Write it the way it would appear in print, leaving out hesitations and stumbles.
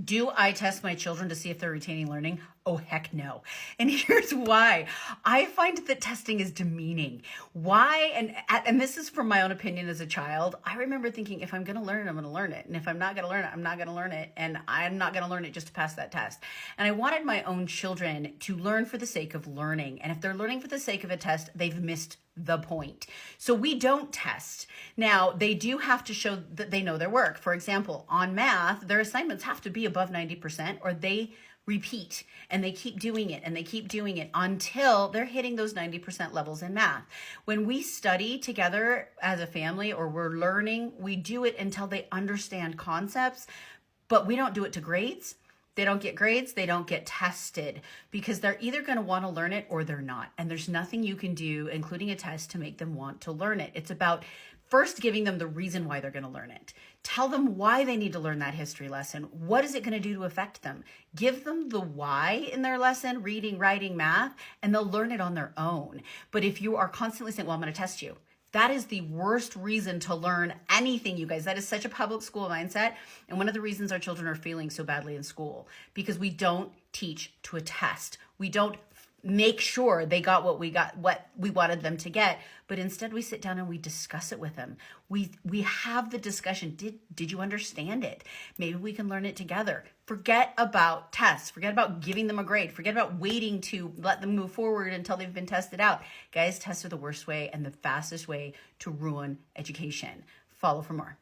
Do I test my children to see if they're retaining learning? Oh, heck no. And here's why. I find that testing is demeaning. Why? And this is from my own opinion as a child. I remember thinking, if I'm going to learn it, I'm going to learn it. And if I'm not going to learn it, I'm not going to learn it. And I'm not going to learn it just to pass that test. And I wanted my own children to learn for the sake of learning. And if they're learning for the sake of a test, they've missed the point. So we don't test. Now, they do have to show that they know their work. For example, on math, their assignments have to be above 90% or they repeat, and they keep doing it and they keep doing it until they're hitting those 90% levels in math. When we study together as a family or we're learning, we do it until they understand concepts, but we don't do it to grades. They don't get grades, they don't get tested, because they're either going to want to learn it or they're not. And there's nothing you can do, including a test, to make them want to learn it. It's about first giving them the reason why they're going to learn it. Tell them why they need to learn that history lesson. What is it going to do to affect them? Give them the why in their lesson, reading, writing, math, and they'll learn it on their own. But if you are constantly saying, well, I'm going to test you, that is the worst reason to learn anything, you guys. That is such a public school mindset. And one of the reasons our children are failing so badly in school, because we don't teach to a test. We don't make sure they got what we wanted them to get, but instead we sit down and we discuss it with them. We have the discussion. Did you understand it? Maybe we can learn it together. Forget about tests. Forget about giving them a grade. Forget about waiting to let them move forward until they've been tested out. Guys, tests are the worst way and the fastest way to ruin education. Follow for more.